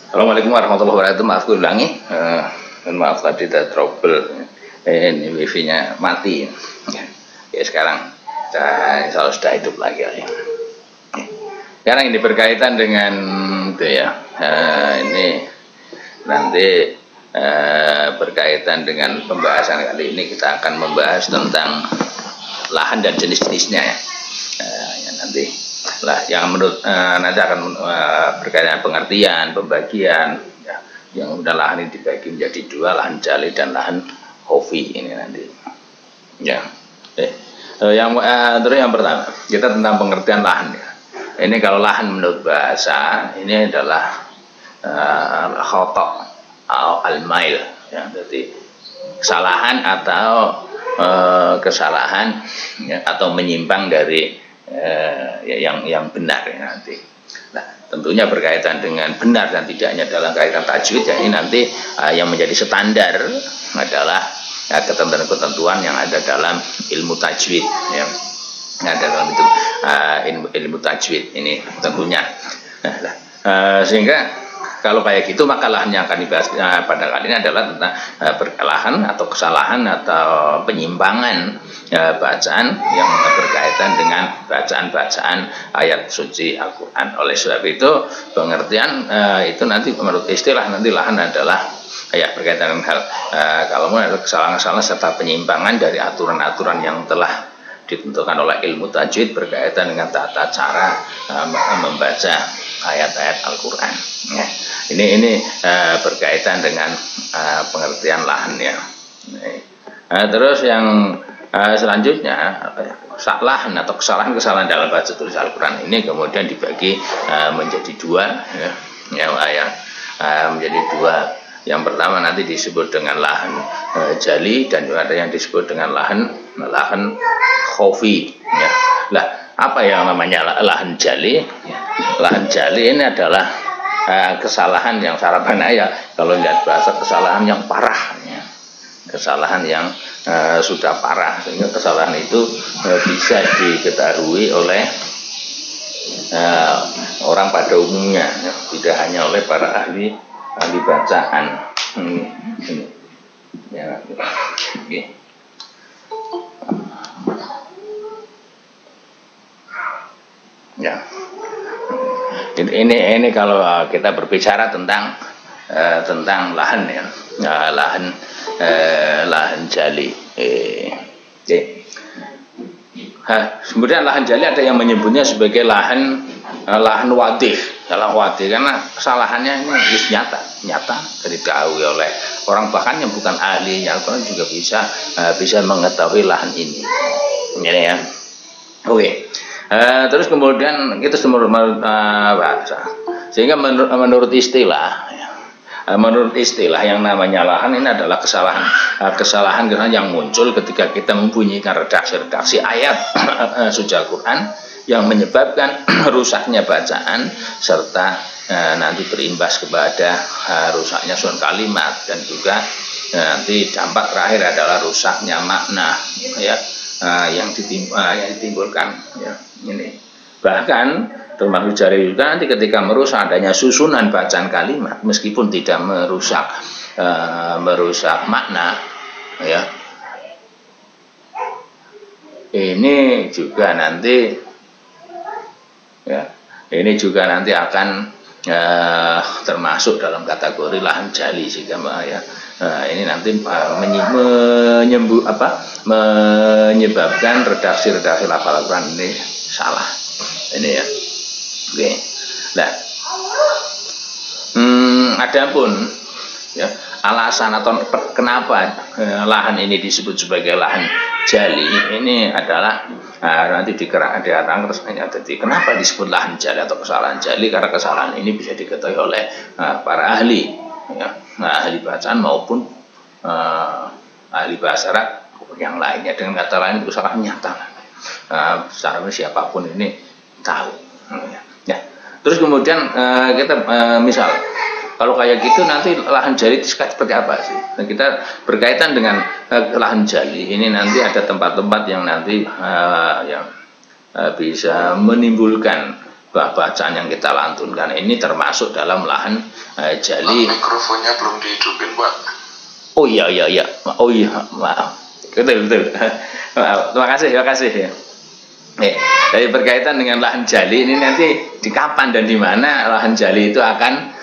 Assalamualaikum warahmatullahi wabarakatuh. Maaf gue ulangi. Maaf tadi ada trouble. Ini wifi-nya mati. Ya sekarang insya Allah sudah hidup lagi. Ya. Sekarang ini berkaitan dengan itu ya. Ini nanti berkaitan dengan pembahasan kali ini kita akan membahas tentang lahan dan jenis-jenisnya ya. Ya nanti lah yang menurut nanti akan berkaitan pengertian pembagian ya, yang udah lahan ini dibagi menjadi dua, lahan jali dan lahan hofi ini nanti ya. Terus yang pertama kita tentang pengertian lahan ya. Ini kalau lahan menurut bahasa ini adalah khotok atau al-mail ya, jadi kesalahan atau kesalahan ya, atau menyimpang dari yang benar ya nanti. Nah, tentunya berkaitan dengan benar dan tidaknya dalam kaitan tajwid ya, ini nanti yang menjadi standar adalah ketentuan-ketentuan yang ada dalam ilmu tajwid ya. Yang ada dalam itu ilmu tajwid ini tentunya. Sehingga kalau kayak gitu maka lahan yang akan dibahas pada kali ini adalah tentang perkelahan atau kesalahan atau penyimpangan bacaan yang berkaitan dengan bacaan-bacaan ayat suci Al-Quran. Oleh sebab itu pengertian itu nanti menurut istilah nanti lahan adalah ya berkaitan dengan hal kalau mau ada kesalahan-kesalahan serta penyimpangan dari aturan-aturan yang telah ditentukan oleh ilmu tajwid berkaitan dengan tata cara membaca ayat-ayat Al-Quran ya. Ini berkaitan dengan pengertian lahan ya. Terus yang selanjutnya lahan atau kesalahan-kesalahan dalam baca tulis Al-Quran ini kemudian dibagi menjadi dua ya. Yang menjadi dua. Yang pertama nanti disebut dengan lahan jali dan juga ada yang disebut dengan lahan khofi ya. Lah apa yang namanya lahan jali ya. Lahan jali ini adalah kesalahan yang sarapannya ya kalau lihat bahasa kesalahan yang parah ya. Kesalahan yang sudah parah sehingga kesalahan itu bisa diketahui oleh orang pada umumnya ya. Tidak hanya oleh para ahli bacaan ya, okay. Ya. Ini kalau kita berbicara tentang lahan ya, lahan jali. Kemudian lahan jali ada yang menyebutnya sebagai lahan wadih, karena kesalahannya ini nyata diketahui oleh orang bahkan yang bukan ahli Al-Quran juga bisa mengetahui lahan ini. Ini ya. Oke. Terus kemudian kita menurut bahasa, sehingga menurut istilah yang namanya lahan ini adalah kesalahan yang muncul ketika kita membunyikan redaksi ayat suci Al-Quran yang menyebabkan rusaknya bacaan serta nanti berimbas kepada rusaknya susun kalimat dan juga nanti dampak terakhir adalah rusaknya makna ya. Yang ditimbulkan ya, ini bahkan termasuk jari juga nanti ketika merusak adanya susunan bacaan kalimat meskipun tidak merusak makna ya, ini juga nanti akan termasuk dalam kategori lahan jali sehingga ya. Ini nanti menyebabkan redaksi lafal Al-Quran ini salah. Ini ya. Oke. Nah, adapun ya, alasan atau kenapa lahan ini disebut sebagai lahan jali ini adalah nanti dikatakan resminya. Jadi kenapa disebut lahan jali atau kesalahan jali? Karena kesalahan ini bisa diketahui oleh para ahli ya, ahli bacaan maupun ahli bahasa Arab yang lainnya. Dengan kata lain itu kesalahan nyata. Secara siapapun ini tahu ya. Terus kemudian kita misal kalau kayak gitu nanti lahan jali itu seperti apa sih? Nah, kita berkaitan dengan lahan jali ini nanti ada tempat-tempat yang nanti yang bisa menimbulkan bacaan yang kita lantunkan ini termasuk dalam lahan jali. Mikrofonnya belum dihidupin, Pak. Oh iya. Oh iya, maaf. Betul. Maaf. Terima kasih ya. Dari berkaitan dengan lahan jali ini nanti di kapan dan di mana lahan jali itu akan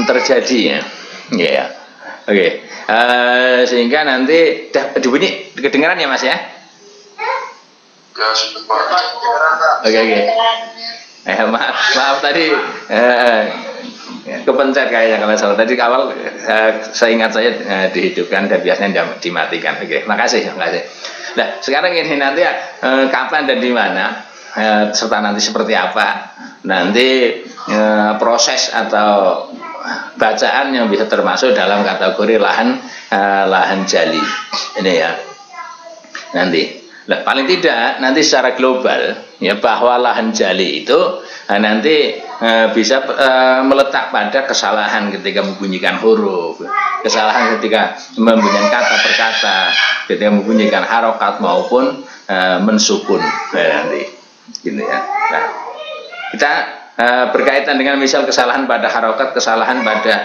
terjadi ya. Ya. Oke. Sehingga nanti dibunyi kedengaran ya Mas ya? Ya, sudah Pak. Oke. Maaf tadi kepencet kayaknya kalau salah. Tadi awal saya ingat saya dihidupkan dan biasanya dimatikan. Oke, makasih. Nah, sekarang ini nanti kapan dan di mana serta nanti seperti apa nanti proses atau bacaan yang bisa termasuk dalam kategori lahan jali ini ya nanti. Nah, paling tidak nanti secara global ya bahwa lahan jali itu nanti bisa meletak pada kesalahan ketika membunyikan huruf, kesalahan ketika membunyikan kata per kata, ketika membunyikan harokat maupun mensukun nanti, gitu ya. Nah, kita berkaitan dengan misal kesalahan pada harokat, kesalahan pada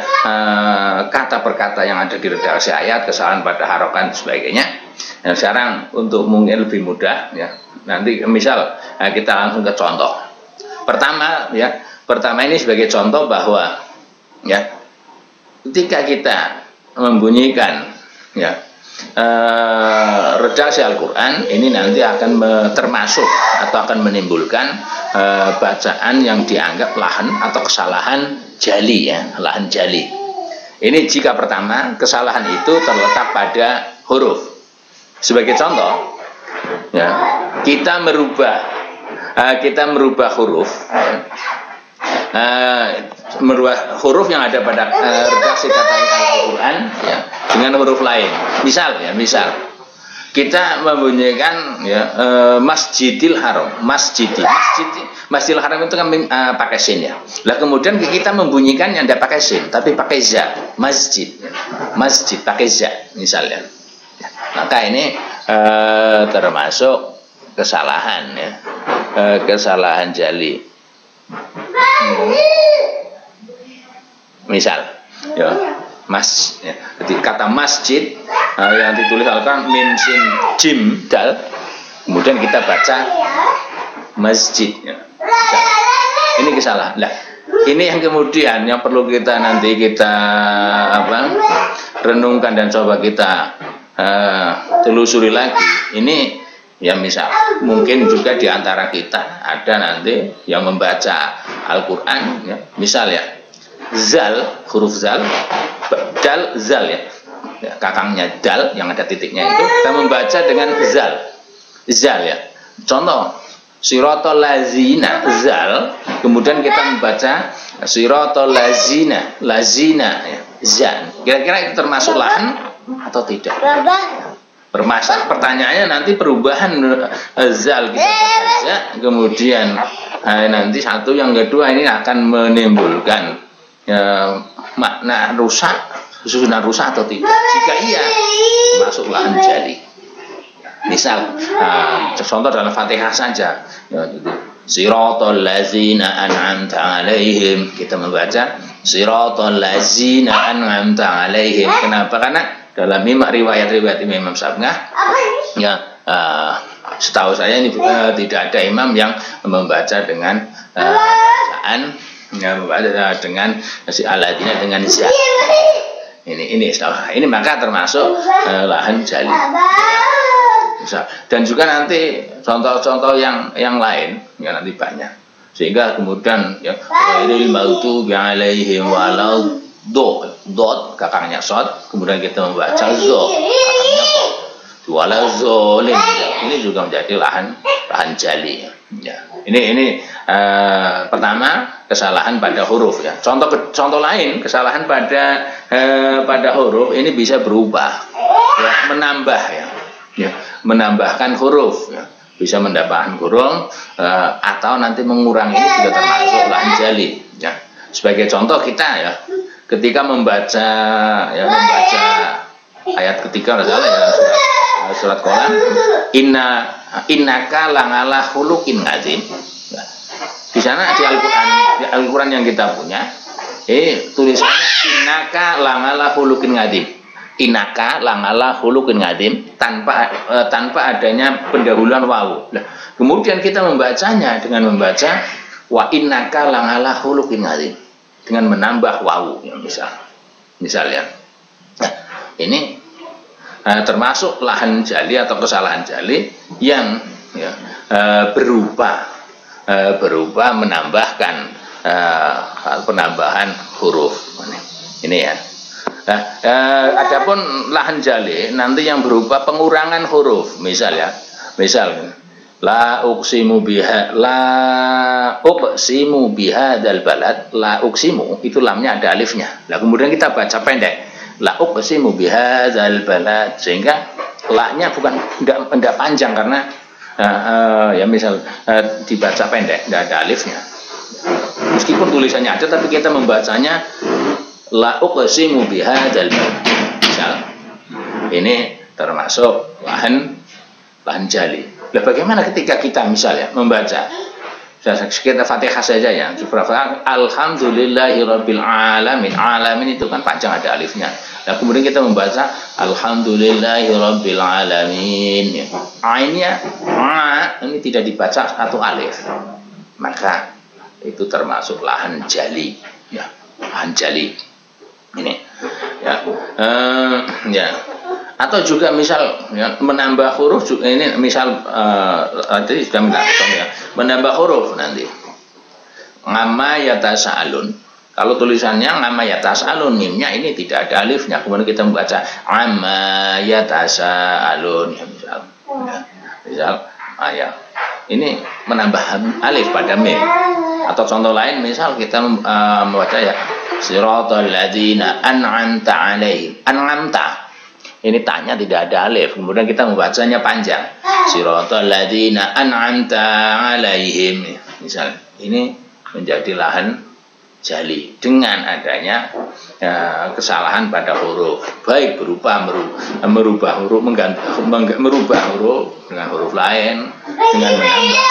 kata per kata yang ada di redaksi ayat, kesalahan pada harokat dan sebagainya. Nah, sekarang untuk mungkin lebih mudah ya. Nanti misal kita langsung ke contoh. Pertama ini sebagai contoh bahwa ya ketika kita membunyikan ya redaksi Al-Qur'an ini nanti akan termasuk atau akan menimbulkan bacaan yang dianggap lahan atau kesalahan jali ya, lahan jali. Ini jika pertama kesalahan itu terletak pada huruf. Sebagai contoh, ya, kita merubah huruf, merubah huruf yang ada pada redaksi kata Al-Quran ya, dengan huruf lain. Misal kita membunyikan ya, Masjidil Haram, Masjidil Haram itu kan pakai sin ya. Lah kemudian kita membunyikan yang tidak pakai sin, tapi pakai za, masjid pakai za misalnya. Maka ini termasuk kesalahan ya, kesalahan jali. Misal, ya, ya, kata masjid yang ditulis Al-Quran mim sin jim dal, kemudian kita baca masjid. Ya. Ini kesalahan. Nah, ini yang kemudian yang perlu kita nanti renungkan dan coba kita telusuri lagi. Ini ya misal mungkin juga diantara kita ada nanti yang membaca Al-Quran ya, misal ya zal, huruf zal, dal, zal ya, kakangnya dal yang ada titiknya itu kita membaca dengan zal ya. Contoh siratal lazina zal, kemudian kita membaca siratal lazina ya, zan. Kira-kira itu termasuk lahan atau tidak? Pertanyaannya nanti perubahan zal kita baca, kemudian nanti satu yang kedua ini akan menimbulkan makna rusak, susunan rusak atau tidak. Jika iya, masuk lahan jali. Misal contoh dalam Fatihah saja ya, siratal ladzina an'amta alaihim, kita membaca siratal ladzina an'amta alaihim. Kenapa? Karena dalam riwayat-riwayat Imam Syafi'i ya setahu saya ini tidak ada imam yang membaca dengan bacaan yang membaca dengan si aladina dengan zat. Ini maka termasuk lahan jali. Dan juga nanti contoh-contoh yang lain ya nanti banyak. Sehingga kemudian ya ghairil maghdubi alaihim walau dot kakangnya sod, kemudian kita membaca zo kakangnya kod wala zolim, ini juga menjadi lahan jali ya. Ini pertama kesalahan pada huruf ya. Contoh lain kesalahan pada huruf ini bisa berubah ya, menambahkan huruf ya. Bisa menambahkan huruf atau nanti mengurangi, ini juga termasuk lahan jali ya. Sebagai contoh kita ya ketika membaca ayat ketiga ya, surat Quran innaka langala khuluqin azim. Di sana di Al-Quran yang kita punya, tulisannya innaka langala khuluqin ngadim. Innaka langala khuluqin ngadim, tanpa adanya pendahuluan wawu. Nah, kemudian kita membacanya dengan membaca wa innaka langala khuluqin ngadim dengan menambah wawu, ya, misalnya. Nah, ini termasuk lahan jali atau kesalahan jali yang ya, berupa menambahkan penambahan huruf ini ya. Nah, adapun lahan jali nanti yang berupa pengurangan huruf, misal la uqsimu bihadzal balad, la uqsimu itu lamnya ada alifnya. Nah, kemudian kita baca pendek la uqsimu bihadzal balad, sehingga la-nya tidak panjang karena ya misal dibaca pendek, tidak ada alifnya. Meskipun tulisannya ada, tapi kita membacanya la uqsimu bihadzal balad. Misal ini termasuk lahan jali. Nah, bagaimana ketika kita misalnya membaca kita Fatihah saja ya, alhamdulillahirabbil alamin. Alamin itu kan panjang ada alifnya. Nah, kemudian kita membaca alhamdulillahirabbil alamin. Ainnya ini tidak dibaca satu alif. Maka itu termasuk lahan jali ya, lahan jali. Ini ya. Ya. Atau juga misal ya, menambah huruf ini misal tadi sudah minta ya, menambah huruf nanti ngama yatasaalun. Kalau tulisannya ngama yatasaalun, mimnya ini tidak ada alifnya, kemudian kita membaca amma yatasaalun ya, misal ya, ini menambah alif pada mim. Atau contoh lain misal kita membaca ya siratal ladzina an'amta alaihim. An'amta ini tanya tidak ada alif, kemudian kita membacanya panjang. Siratal ladzina an'amta alaihim. Misal ini menjadi lahan jali dengan adanya kesalahan pada huruf, baik berupa merubah huruf, merubah huruf dengan huruf lain, dengan menambah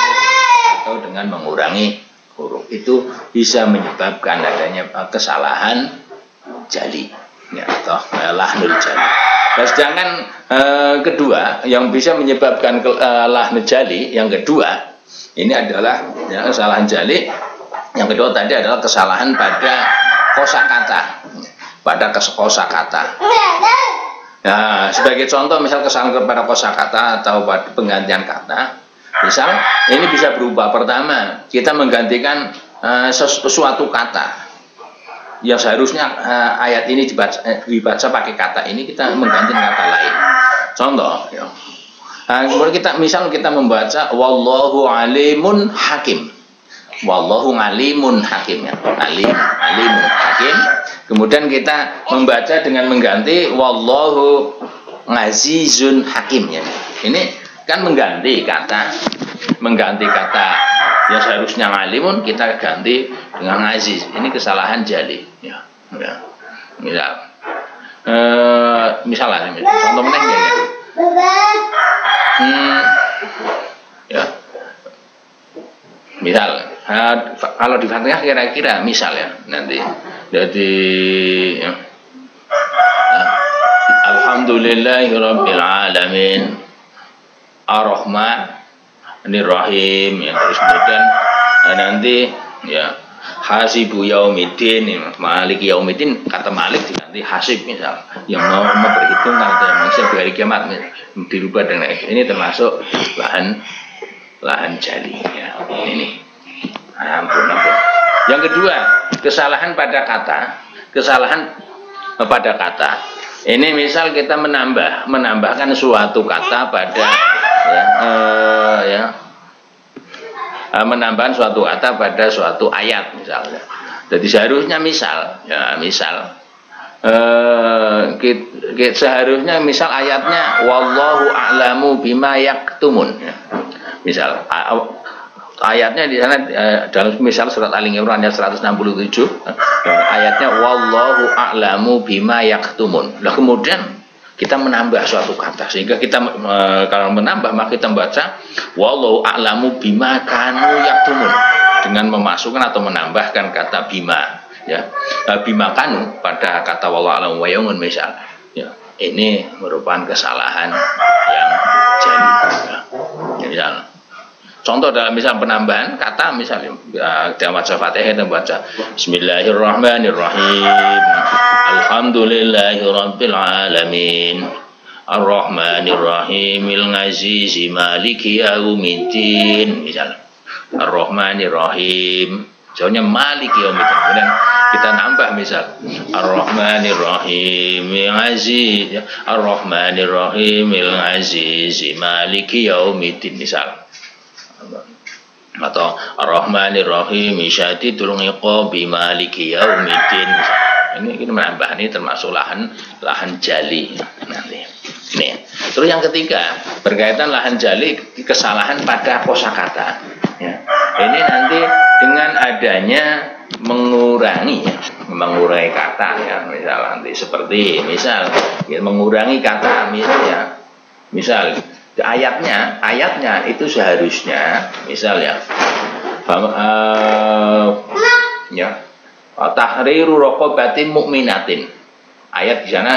atau dengan mengurangi huruf. Itu bisa menyebabkan adanya kesalahan jali ya, atau lahnul jali. Nah, sedangkan kedua yang bisa menyebabkan lahnul jali yang kedua ini adalah ya, kesalahan jali. Yang kedua tadi adalah kesalahan pada kosakata, Nah, sebagai contoh misal kesalahan pada kosakata atau pada penggantian kata, misal ini bisa berubah. Pertama, kita menggantikan sesuatu kata yang seharusnya ayat ini dibaca pakai kata ini, kita mengganti kata lain. Contoh ya. Kemudian kita membaca wallahu alimun hakim. Wallahu alimun hakim ya. Alimun hakim. Kemudian kita membaca dengan mengganti wallahu azizun hakim ya. Ini kan mengganti kata yang seharusnya alimun kita ganti dengan aziz. Ini kesalahan jali ya. Misalnya contoh meneh ya. Ya. Misal kalau di Fatihah kira-kira misal ya nanti jadi ya, alhamdulillahirabbil alamin ar-rahmanir rahim ya, terus kemudian nanti ya hasibu yaumiddin, maliki yaumiddin, kata malik diganti hasib misal, yang mau memperhitungkan atau yang menghitungkan hari kiamat dirubah dengan ini termasuk lahan jali ya. Ini ampun. Yang kedua, kesalahan pada kata. Ini misal kita menambahkan suatu kata pada menambahkan suatu kata pada suatu ayat misalnya. Jadi seharusnya seharusnya misal ayatnya wallahu a'lamu bima yaktumun ya. Misal ayatnya di sana dalam misal surat Al-Imran ayat 167 ayatnya wallahu a'lamu bima yaktumun. Nah, kemudian kita menambah suatu kata sehingga kita kalau menambah maka kita membaca wallahu a'lamu bima kanu yaktumun. dengan memasukkan atau menambahkan kata bima, ya. Bima kanu pada kata wallahu a'lam wa yaumun misal, ya. Ini merupakan kesalahan yang jali, ya. Misal contoh dalam misal penambahan kata misalnya dalam baca Fatihah dan baca Bismillahirrahmanirrahim Alhamdulillahirabbil alamin Ar-Rahmanirrahimil Azizi Maliki Yaumiddin misal Ar-Rahmanirrahim jauhnya Maliki Yaumiddin, kemudian kita nambah misal Ar-Rahmanirrahimil Aziz Ar-Rahmanirrahimil Azizi Maliki Yaumiddin misal, atau Ar-Rahmanir-Rahim syadidul iqabi maliki yaumiddin. Ini menambah, ini termasuk lahan jali nanti. Ini. Terus yang ketiga berkaitan lahan jali kesalahan pada kosakata. Ya. Ini nanti dengan adanya mengurangi kata ya, misal nanti seperti misal ya, mengurangi kata misal ayatnya itu seharusnya misal ya tahriru raqabatin mu'minatin, ayat di sana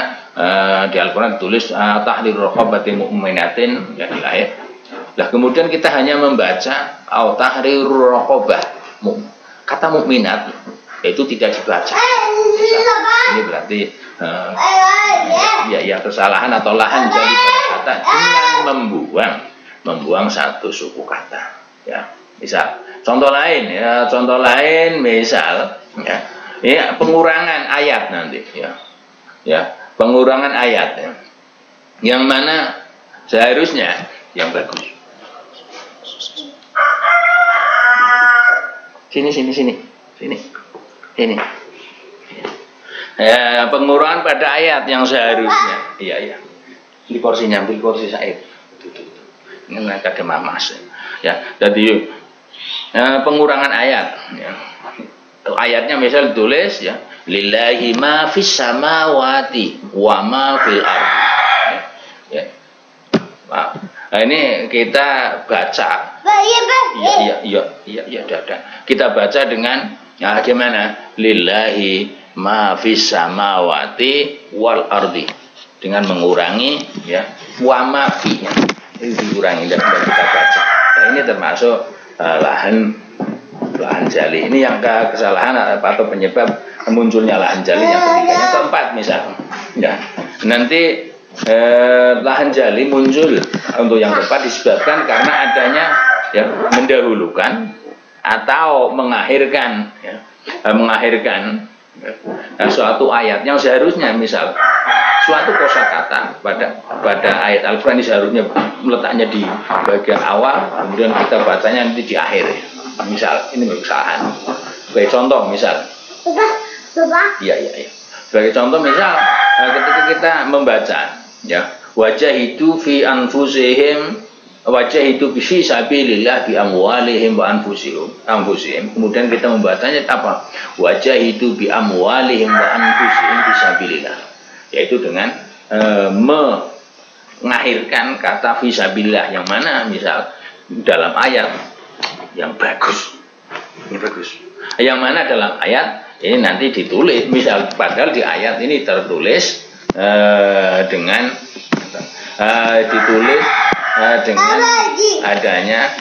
di Al-Qur'an tulis tahriru raqabatin mu'minatin ya, di ayat. Nah kemudian kita hanya membaca tahriru raqabah, kata mukminat itu tidak dibaca. Ini berarti ya kesalahan atau lahan jali pada kata dengan membuang satu suku kata, ya. Misal contoh lain misal ya pengurangan ayat nanti ya pengurangan ayat ya, yang mana seharusnya yang bagus sini ya, pengurangan pada ayat yang seharusnya iya di kursinya, ambil kursi Said ini ada mamas ya. Jadi pengurangan ayat ya. Ayatnya misal ditulis ya lillahi ma fis samawati wa ma fil ardi ya. Nah, ini kita baca iya kita baca dengan gimana lillahi ma fis samawati wal ardi dengan mengurangi ya wa ma fi ya. Ini dikurangi dan kita baca. Nah, ini termasuk lahan jali. Ini yang kesalahan atau penyebab munculnya lahan jali yang ketiga. Yang keempat misal ya nanti lahan jali muncul untuk yang keempat disebabkan karena adanya ya mendahulukan atau mengakhirkan suatu ayat yang seharusnya misal suatu kosakata pada ayat Al-Qur'an ini seharusnya meletaknya di bagian awal, kemudian kita bacanya nanti di akhir. Misal ini kesalahan. Sebagai contoh misal. Iya. Sebagai contoh misal ketika kita membaca ya wajah itu fi anfusihim wajah itu fi sabilillah bi amwalihim wa anfusihim. Kemudian kita membacanya apa? Wajah itu bi amwalihim wa anfusihim fi sabilillah. Yaitu dengan mengakhirkan kata fisabilillah yang mana misal dalam ayat yang bagus. Yang mana dalam ayat ini nanti ditulis misal padahal di ayat ini tertulis dengan adanya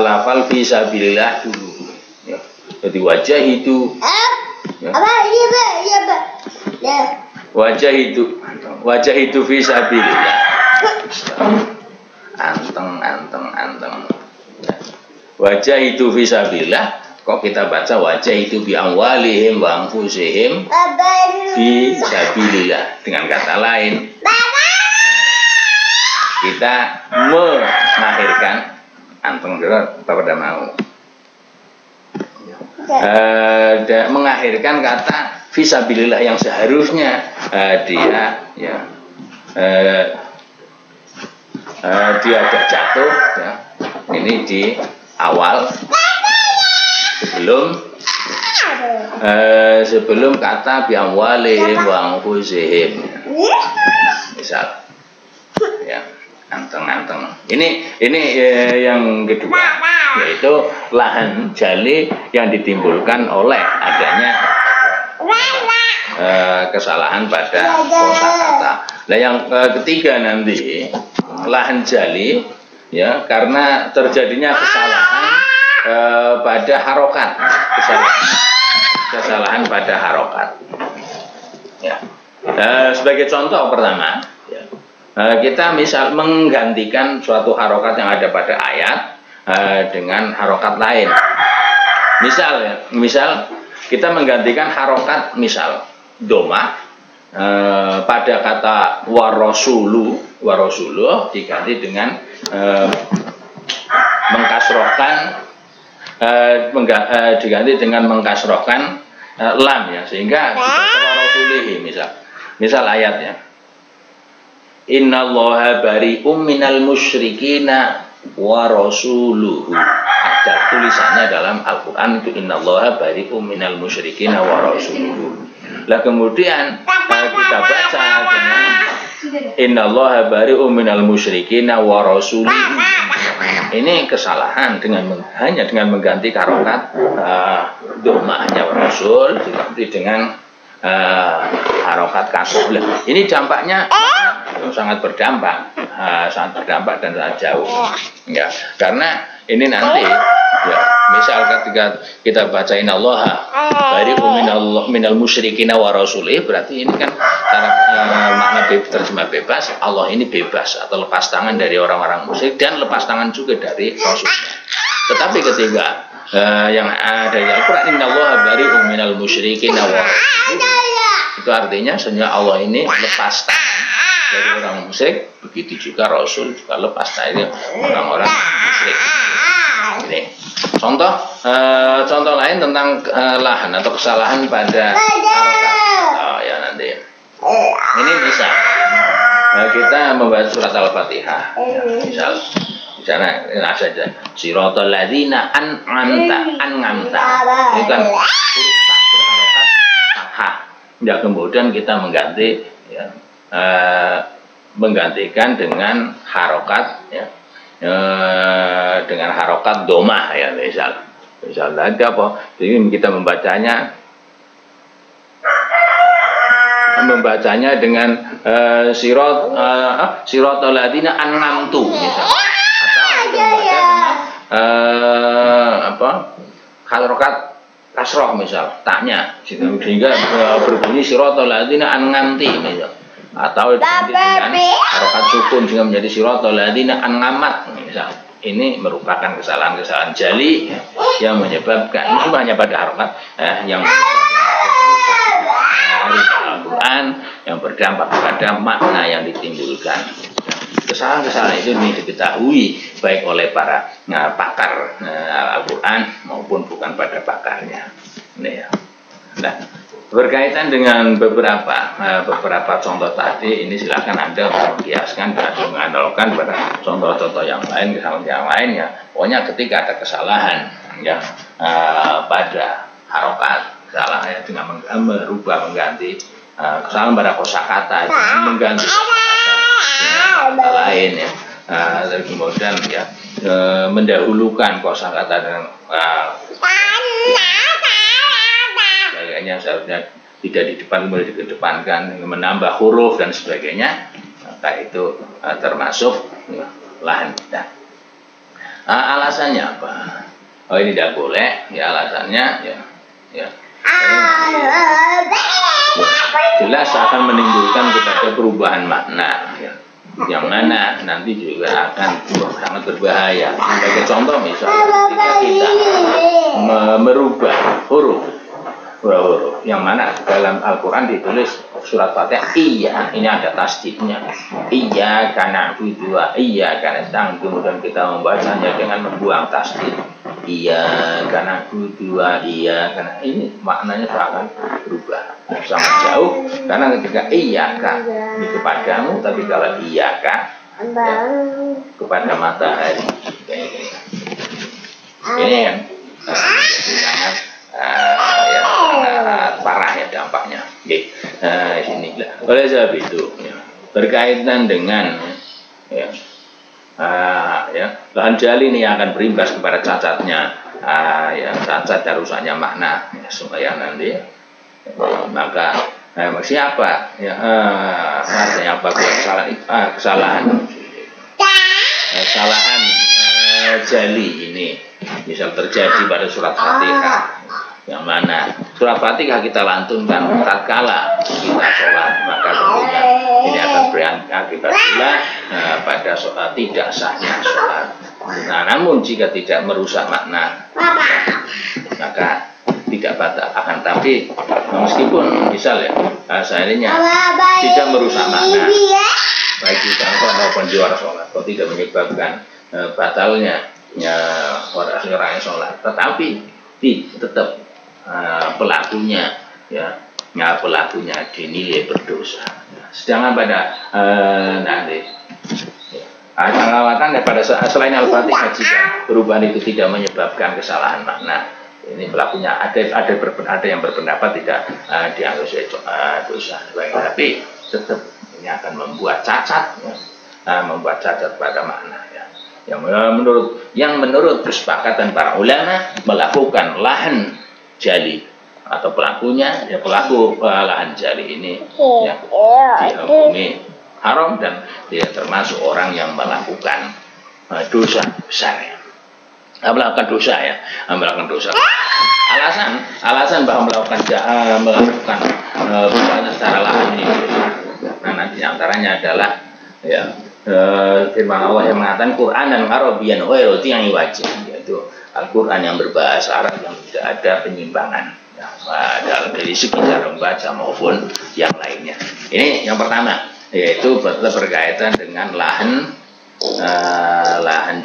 lafal fisabilillah dulu. Ya. Jadi wajah itu wajah itu fisabilillah anteng wajah itu fisabilillah kok kita baca wajah itu bi amwalihim wa anfusihim fisabilillah. Dengan kata lain kita mengakhirkan anteng Bapak udah mau mengakhirkan kata fisabilillah yang seharusnya dia ada jatuh ya. Ini di awal sebelum kata biamwalihim wa anfusihim misal ya anteng. Ini yang kedua yaitu lahan jali yang ditimbulkan oleh adanya kesalahan pada kosakata. Nah, yang ketiga nanti lahan jali ya karena terjadinya kesalahan pada harokat, kesalahan pada harokat. Ya. Sebagai contoh pertama, ya, kita misal menggantikan suatu harokat yang ada pada ayat dengan harokat lain. Misal kita menggantikan harokat misal doma pada kata warosulu diganti dengan diganti dengan mengkasrohkan lam ya, sehingga warasulihi misal ayatnya innallaha bari'um minal musyrikina wa rasuluhu. Ada tulisannya dalam Al-Quran itu innallaha bari'um minal musyrikina wa rasuluhu. Lah kemudian kita baca dengan innallaha bari'um minal musyrikina wa rasuluhu. Ini kesalahan hanya dengan mengganti harokat domahnya rasul diganti dengan harokat kasroh. Ini dampaknya sangat berdampak dan sangat jauh ya, karena ini nanti ya, misal ketika kita baca innallaha bari'um minal musyrikina wa rasulih, berarti ini kan makna terjemah bebas, Allah ini bebas atau lepas tangan dari orang-orang musyrik dan lepas tangan juga dari rasulnya. Tetapi ketika yang ada di Al-Quran innallaha bari'um minal musyrikina wa rasulih, itu artinya sebenarnya Allah ini lepas tangan dari orang musyrik, begitu juga Rasul juga lepas dari orang-orang musyrik. Ini contoh lain tentang lahan atau kesalahan pada harokat. Ya nanti ini bisa kita membaca surat Al-Fatihah ya, misal di sana saja siratal ladzina an'amta ini kan huruf ta berharokat fathah ya, kemudian kita menggantikan dengan harokat ya, dengan harokat domah ya, misal tadi apa, jadi kita membacanya dengan siratal ladzina an'amtu misal, atau kita membaca dengan harokat kasroh misal taknya sehingga berbunyi siratal ladzina an'amti misal, atau diganti dengan harokat sukun sehingga menjadi siratal ladzina an'amat misal. Ini merupakan kesalahan-kesalahan jali yang menyebabkan, ini semua hanya pada harokat yang Al-Quran yang berdampak pada makna yang ditimbulkan. Kesalahan-kesalahan itu diketahui baik oleh para pakar Al-Quran maupun bukan pada pakarnya. Nah, berkaitan dengan beberapa contoh tadi, ini silakan Anda mengkiaskan dan menganalogkan pada contoh-contoh yang lain, ya. Pokoknya ketika ada kesalahan ya pada harokat, kesalahan ya, dengan mengganti kesalahan pada kosakata, mengganti kosakata dengan lain ya, dan kemudian ya mendahulukan kosakata dengan sebagainya, seharusnya tidak di depan kemudian dikedepankan, menambah huruf dan sebagainya, maka itu termasuk lahan kita. Alasannya apa? Oh, ini tidak boleh ya, alasannya ya jelas akan menimbulkan kepada perubahan makna ya, yang mana nanti juga akan sangat berbahaya. Sebagai contoh misalnya ketika kita merubah huruf yang mana dalam Al-Quran ditulis surat Fatihah iya, ini ada tasdidnya, iya karena dua, iya karena sang, kemudian kita membacanya dengan membuang tasdid, iya karena dua, iya karena, ini maknanya akan berubah sangat jauh, karena ketika iya kan ini kepadamu, tapi kalau iya kan ya, kepada matahari ini kan sangat parah ya dampaknya. Sini oleh sebab itu ya, berkaitan dengan lahan jali ini akan berimbas kepada cacatnya yang cacat dan rusaknya makna ya, supaya nanti maka siapa ya artinya apa kesalahan jali ini misal terjadi pada surat Fatihah yang mana surat Fatihah kita lantunkan tatkala kita sholat, maka tentunya ini akan berakibat pula pada tidak sahnya sholat. Nah, namun jika tidak merusak makna maka tidak batal. Akan tapi meskipun misal ya seandainya tidak merusak makna baik di dalam maupun di luar sholat, kalau tidak menyebabkan batalnya orang yang sholat, tetapi tetap pelakunya pelakunya dinilai berdosa. Sedangkan pada nanti lawatan pada selain Al-Fatihah jika perubahan itu tidak menyebabkan kesalahan makna, ini pelakunya ada yang berpendapat tidak dianggap dosa, tapi tetap ini akan membuat cacat pada makna ya. Yang menurut kesepakatan para ulama melakukan lahan jali atau pelakunya pelaku lahan jali ini dihukumi haram dan dia termasuk orang yang melakukan dosa besar ya. Melakukan dosa. Alasan bahwa melakukan perbuatan secara lahan ini dosa. Nah, nanti antaranya adalah firman Allah yang mengatakan Quran dan Arabian ghairu yang wajib, yaitu Al-Quran yang berbahasa Arab yang tidak ada penyimpangan dalam dari segi cara membaca maupun yang lainnya. Ini yang pertama, yaitu berkaitan dengan lahan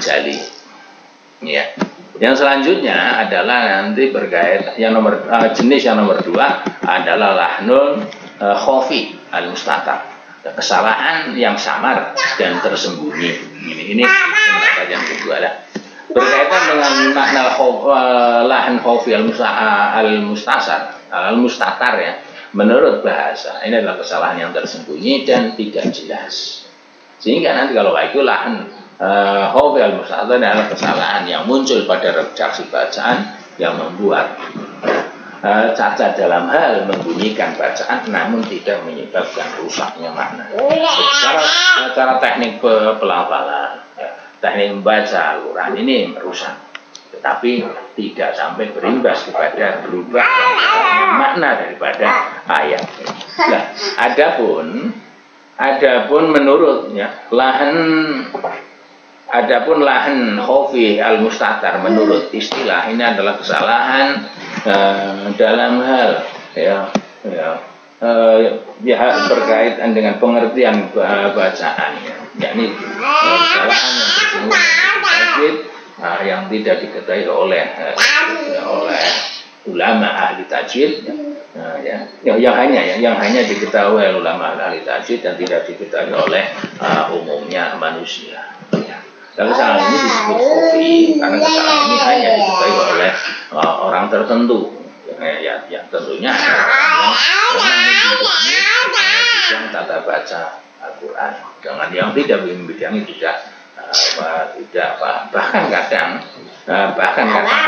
jali. Ya. Yang selanjutnya adalah nanti berkaitan jenis yang nomor 2 adalah lahnun khofi al-mustatar, kesalahan yang samar dan tersembunyi. Ini yang kedua lah. Berkaitan dengan makna lahan khofi al-mustatar ya. Menurut bahasa ini adalah kesalahan yang tersembunyi dan tidak jelas. Sehingga nanti kalau itu lahan khofi al-mustatar adalah kesalahan yang muncul pada redaksi bacaan yang membuat cacat dalam hal membunyikan bacaan namun tidak menyebabkan rusaknya makna. Secara teknik pelafalan, teknik membaca Al-Quran ini merusak, tetapi tidak sampai berimbas kepada berubah makna daripada ayat. Nah, adapun menurutnya Adapun lahan khofi al-mustatar menurut istilah ini adalah kesalahan dalam hal berkaitan dengan pengertian bacaan, yakni kesalahan yang bersumber tajwid yang tidak diketahui oleh ulama ahli tajwid, yang hanya diketahui oleh ulama ahli tajwid dan tidak diketahui oleh umumnya manusia. Dan kesalahan ini disebut khofi karena kesalahan ini hanya diketahui oleh orang tertentu. Ya tentunya yang tata baca Al-Quran dengan yang tidak membidangi tidak bahkan kadang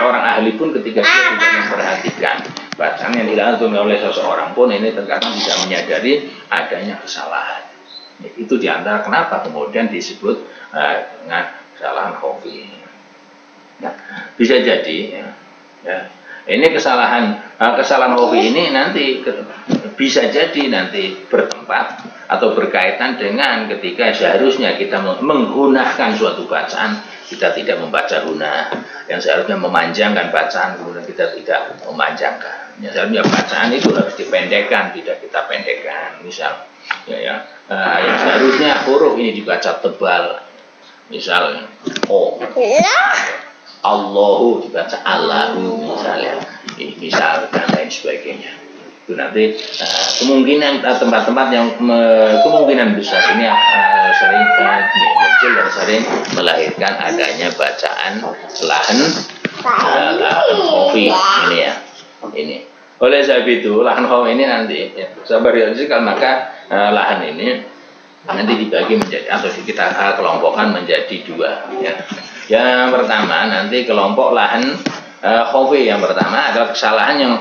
orang ahli pun ketika dia tidak memperhatikan bacaan yang dilakukan oleh seseorang pun ini terkadang tidak menyadari adanya kesalahan. Itu diantara kenapa kemudian disebut dengan kesalahan khofi. Nah, bisa jadi ini kesalahan khofi ini nanti bisa jadi nanti bertempat atau berkaitan dengan ketika seharusnya kita menggunakan suatu bacaan kita tidak membaca guna, yang seharusnya memanjangkan bacaan kemudian kita tidak memanjangkan. Yang seharusnya bacaan itu harus dipendekkan, tidak kita pendekkan. Misal yang seharusnya huruf ini dibaca tebal, misal Allahu dibaca Allahu misalnya, misal dan lain sebagainya. Itu nanti kemungkinan tempat-tempat yang kemungkinan besar ini sering muncul dan sering melahirkan adanya bacaan lahan khofi ini ya. Ini oleh sebab itu lahan khofi ini nanti sabar ya maka lahan ini nanti dibagi menjadi atau kita kelompokkan menjadi 2 ya. Yang pertama nanti kelompok lahan Khafi yang pertama adalah kesalahan yang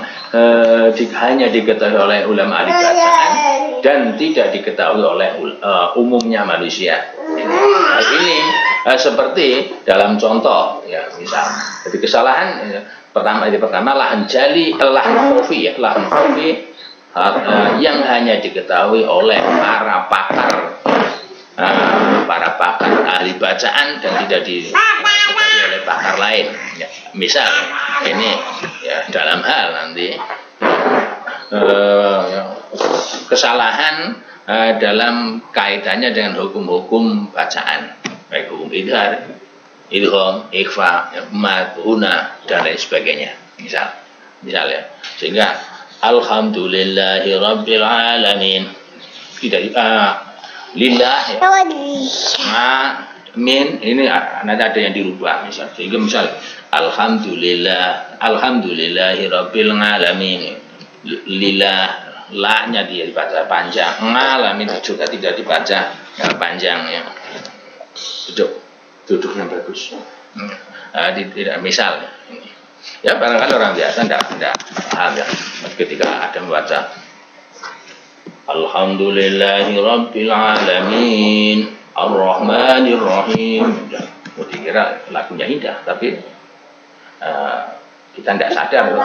hanya diketahui oleh ulama ahli bacaan dan tidak diketahui oleh umumnya manusia. Ini seperti dalam contoh ya, misal jadi kesalahan pertama lahan jali, lahan khafi yang hanya diketahui oleh para pakar ahli bacaan dan tidak diketahui oleh pakar lain ya. Misal ini ya, dalam hal nanti kesalahan dalam kaitannya dengan hukum-hukum bacaan, baik hukum idhar, idgham, ikhfa, madhuna dan lain sebagainya. Misal ya. Sehingga alhamdulillahi rabbil alamin tidak lillah ya. Min ini nanti ada yang dirubah misal. Sehingga misal alhamdulillahi rabbil alamin. Lillah la-nya dia dibaca panjang, ngalamin juga tidak dibaca panjang ya. Duduknya bagus. Tidak misal ya barangkali orang biasa tidak paham ya ketika ada membaca alhamdulillahi rabbil alamin ar-rahmanir rahim ya, dikira lagunya indah tapi kita tidak sadar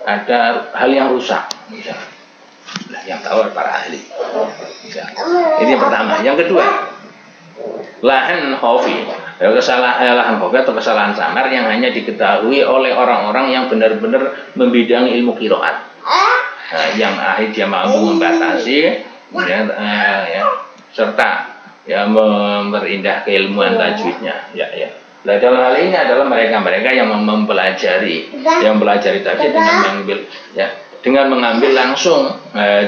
ada hal yang rusak misalnya. Nah, yang tahu para ahli misalnya. Ini yang pertama. Yang kedua, lahan khafi, lahan khafi atau kesalahan samar yang hanya diketahui oleh orang-orang yang benar-benar membidangi ilmu qiraat. Yang akhir dia mampu membatasi ya, serta ya memperindah keilmuan tajwidnya ya. Nah, dalam hal ini adalah mereka yang mempelajari tajwid dengan mengambil langsung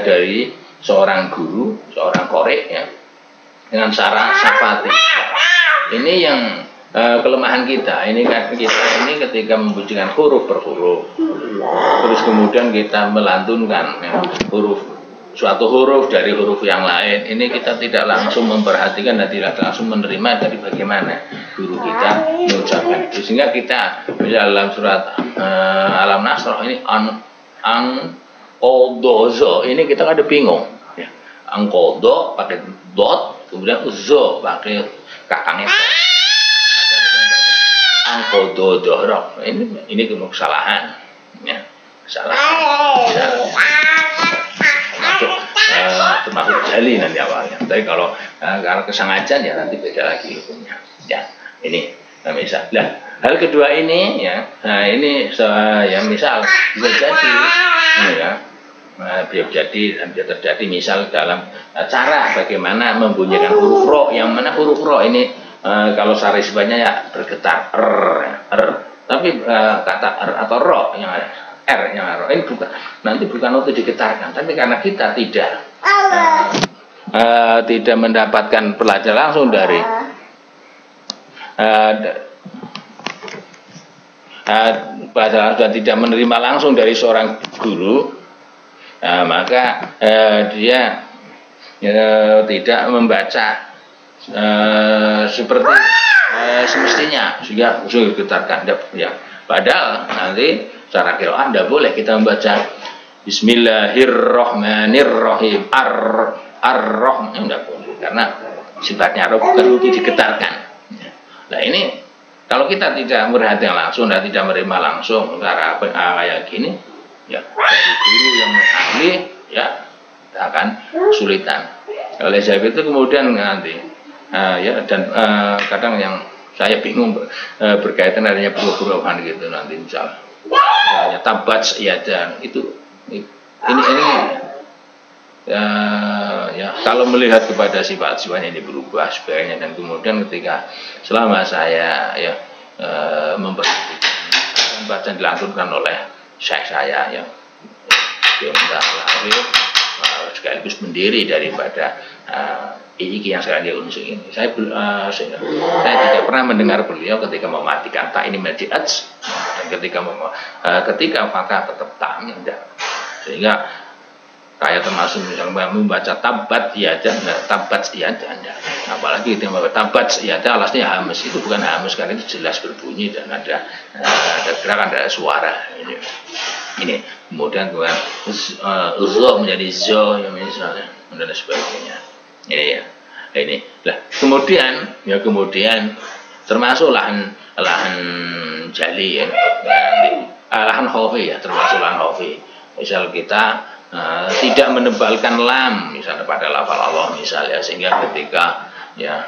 dari seorang guru, seorang qori ya, dengan cara syafati. Ini yang kelemahan kita. Ini ketika membunyikan huruf per huruf, terus kemudian kita melantunkan ya, suatu huruf dari huruf yang lain. Ini kita tidak langsung memperhatikan dan tidak langsung menerima dari bagaimana guru kita mengucapkan. Sehingga kita dalam surat Alam Nasrah ini angkodozo ini kita ada bingung ya. Angkodo pakai dot, kemudian zo pakai kakangnya angkododo. Ini kesalahan ya. Termasuk jali nanti awalnya. Tapi kalau kesengajaan ya nanti beda lagi hukumnya. Ya, ini misal. Nah, hal kedua ini ya, ini ya misal bisa jadi ya, bisa terjadi misal dalam cara bagaimana membunyikan huruf ro, yang mana huruf ro ini kalau sarisbanya ya bergetar tapi kata atau ro yang ada yang ro ini bukan untuk digetarkan, tapi karena kita tidak mendapatkan pelajaran langsung dari pelajaran sudah tidak menerima langsung dari seorang guru, maka dia tidak membaca seperti semestinya sehingga digetarkan ya. Padahal nanti cara qiraat tidak boleh kita membaca Bismillahirrahmanirrahim ar-rahman tidak boleh karena sifatnya bukan untuk digetarkan. Nah ini kalau kita tidak memperhatikan langsung dan tidak menerima langsung cara kayak gini ya dari guru yang ahli ya kita akan kesulitan. Oleh sebab itu kemudian nanti ya dan kadang yang saya bingung berkaitan adanya buruh-buruhan gitu nanti misalnya tabat ya dan itu ini ya kalau melihat kepada sifat-sifatnya ini berubah sebagainya dan kemudian ketika selama saya ya memperhatikan bacaan dilantunkan oleh syekh saya yang sekaligus mendiri daripada iki yang sekarang dia unsur ini. Saya tidak pernah mendengar beliau ketika mematikan tak ini menjadi ats dan ketika maka tetap taknya enggak. Sehingga Kayak termasuk misalnya membaca tabat yadah, tabat yadah, apalagi itu membaca tabat yadah alasnya hamas, itu bukan hamas karena itu jelas berbunyi dan ada gerakan, ada suara. Ini kemudian uzzo menjadi zo yang misalnya dan sebagainya. Ya. Ini lah kemudian termasuk lahan jali ya, lahan khafi ya, termasuk lahan khafi. Misal kita tidak menebalkan lam misalnya pada lafal Allah misalnya, sehingga ketika ya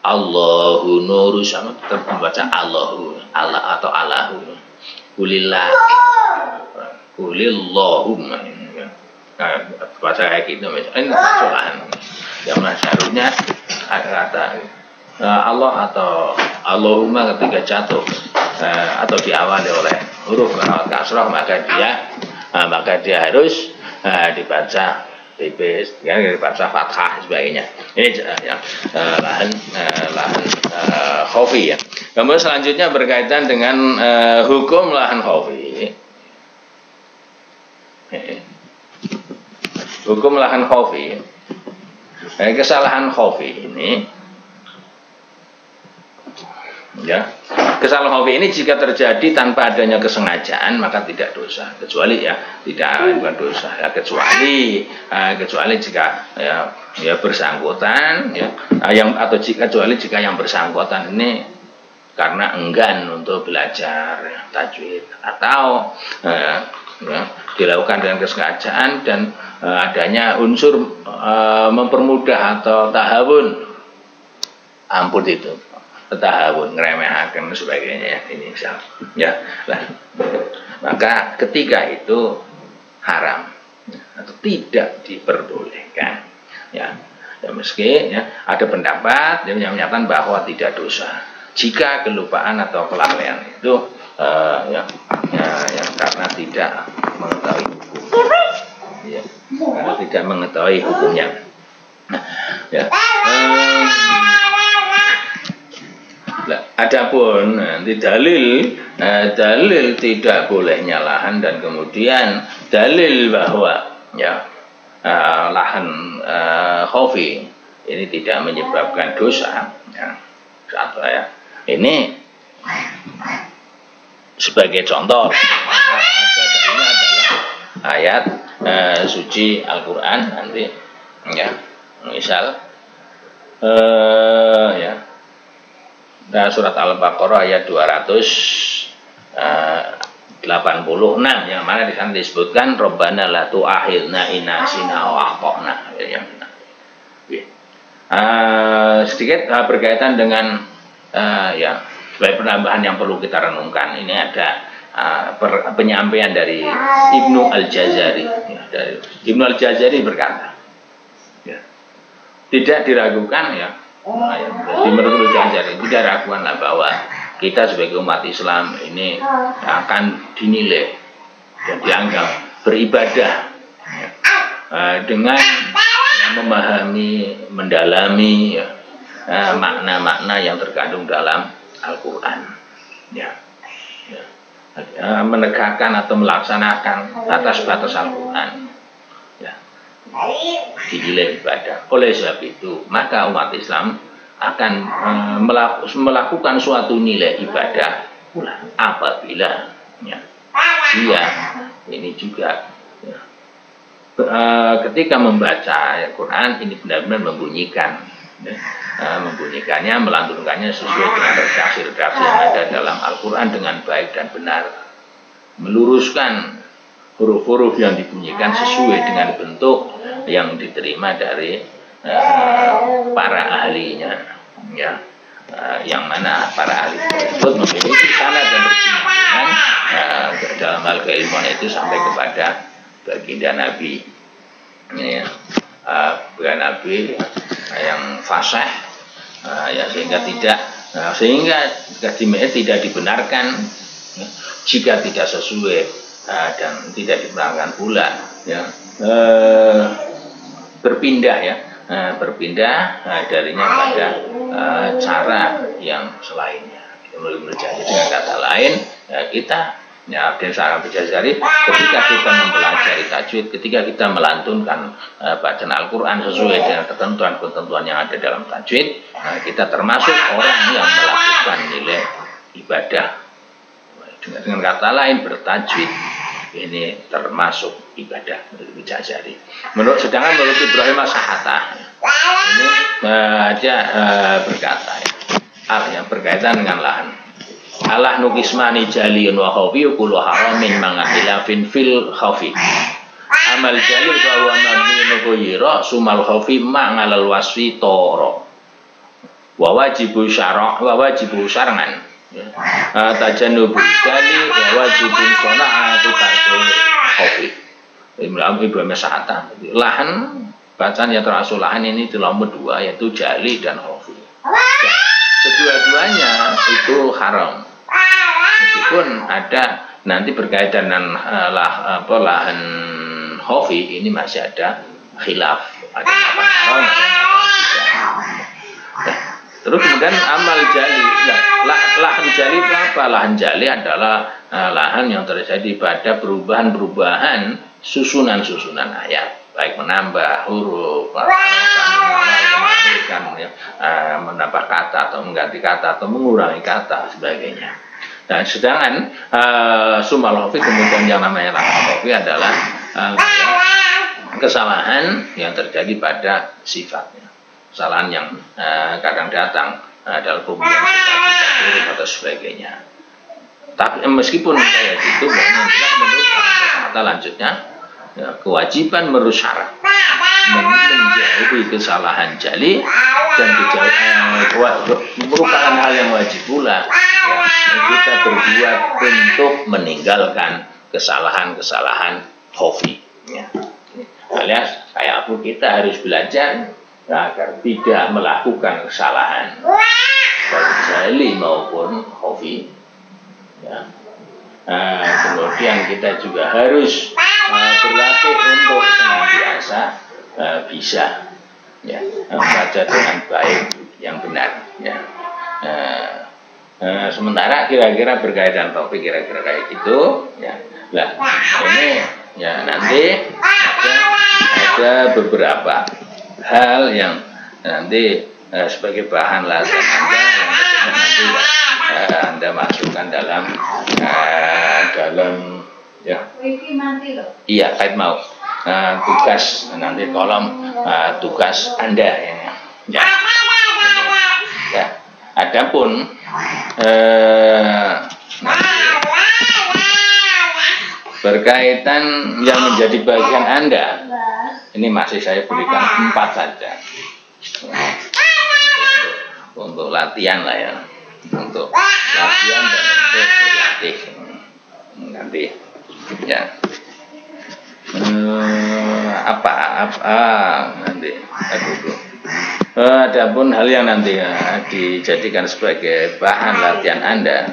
Allahu nuru sama tetap membaca Allahu, Allah atau Allahu, kulillah, kulillahumma, baca kayak gitu misalnya. Ini kesalahan yang seharusnya kata Allah atau Allahumma ketika jatuh atau diawali oleh huruf kasrah, maka dia harus dibaca tipis, ya, dibaca fathah sebagainya. Ini lahan khafi ya. Kemudian selanjutnya berkaitan dengan hukum lahan khafi. Hukum lahan khafi. Kesalahan khafi ini ya, kesalahan khafi ini jika terjadi tanpa adanya kesengajaan maka tidak dosa, kecuali ya bukan dosa ya, kecuali jika ya bersangkutan ya, kecuali jika yang bersangkutan ini karena enggan untuk belajar ya, tajwid, atau dilakukan dengan kesengajaan dan adanya unsur mempermudah atau tahawun, ampun itu tahawun, ngeremehaken sebagainya ya, ini misal ya lah, maka ketika itu haram atau tidak diperbolehkan ya meski ya ada pendapat yang menyatakan bahwa tidak dosa jika kelupaan atau kelalaian itu karena tidak mengetahui hukum ya, karena tidak mengetahui hukumnya. Ya. Adapun nanti dalil tidak bolehnya lahan dan kemudian dalil bahwa ya lahan khafi ini tidak menyebabkan dosa ya, ini sebagai contoh dalilnya adalah ayat suci Al-Quran nanti ya, misal surat Al-Baqarah ayat 286 yang mana di sana disebutkan Rabbana la tu'akhidna in nasina wa akhtana. Sedikit berkaitan dengan sebagai penambahan yang perlu kita renungkan, ini ada penyampaian dari Ibnu Al-Jazari ya, dari Ibnu Al-Jazari berkata ya, tidak diragukan ya, di menurut Al-Jazari tidak ragukanlah bahwa kita sebagai umat Islam ini akan dinilai dan dianggap beribadah ya, dengan memahami, mendalami ya, makna-makna yang terkandung dalam Al-Quran ya, menegakkan atau melaksanakan atas batas Al-Quran ya, dinilai ibadah. Oleh sebab itu maka umat Islam akan melakukan suatu nilai ibadah pula apabila ya, dia ini juga ya, ketika membaca Al-Quran ini benar-benar membunyikan ya, membunyikannya, melantunkannya sesuai dengan redaksi-redaksi yang ada dalam Al-Quran dengan baik dan benar, meluruskan huruf-huruf yang dibunyikan sesuai dengan bentuk yang diterima dari para ahlinya ya, yang mana para ahli tersebut memiliki sanad dan berkeyakinan dalam hal keilmuan itu sampai kepada baginda Nabi ya, baginda Nabi yang fasih ya, sehingga tidak dibenarkan ya, jika tidak sesuai dan tidak dibenarkan pula ya, berpindah darinya pada cara yang selainnya. Menurut dengan kata lain ya, kita Ya, dan secara Jazari ketika kita mempelajari tajwid, ketika kita melantunkan bacaan Al-Quran sesuai dengan ketentuan-ketentuan yang ada dalam tajwid, kita termasuk orang yang melakukan nilai ibadah. Dengan kata lain, bertajwid ini termasuk ibadah menurut Jazari. Sedangkan menurut Ibrahim As-Sahata ini dia berkata yang berkaitan dengan lahan. Allah nukismani jaliyun wa khawfi kullu haramin mangahilafin fil khawfi. Amal jalil bahwa mabni ghayra sumal khawfi ma'ngal wasfi toro. Wa wajibu syar'an. Tajannubu jali wa wajibun sana'atu tarkul khawfi. Ibrahim Sa'ata. Lahan bacaan yang termasuk lahan ini dalam dua, yaitu jali dan khawfi. Kedua-duanya itu haram. Meskipun ada nanti berkaitan dengan lahan khawfi ini masih ada khilaf, ada apa haram, ada apa tidak. Terus kemudian amal jali, lahan jali itu apa? Lahan jali adalah lahan yang terjadi pada perubahan-perubahan susunan ayat, baik menambah huruf, menambah kata atau mengganti kata atau mengurangi kata sebagainya. Dan sedangkan sumal khawfi kemudian yang namanya lahan khawfi adalah kesalahan yang terjadi pada sifatnya, kesalahan yang kadang datang dalam pembuatan huruf atau sebagainya. Tapi meskipun kayak gitu, menurut kata lanjutnya kewajiban menurut syarat menjauhi kesalahan jali dan merupakan hal yang wajib pula kita berbuat untuk meninggalkan kesalahan-kesalahan khawfi. Ya. Alias kayak aku kita harus belajar agar tidak melakukan kesalahan baik jali maupun khawfi. Ya. Kemudian kita juga harus berlatih untuk senantiasa bisa membaca dengan baik yang benar. Ya. Sementara kira-kira berkaitan topik kira-kira kayak gitu, ya. Nah, ini ya nanti ada beberapa hal yang nanti sebagai bahan latihan Anda yang nanti Anda masukkan dalam ya. Iya, kait mau tugas nanti kolom tugas Anda ini. Ya. Ya. Adapun berkaitan yang menjadi bagian Anda, ini masih saya berikan 4 saja untuk latihan lah ya, untuk latihan dan untuk berlatih nanti ya. Nanti adapun hal yang nanti dijadikan sebagai bahan latihan Anda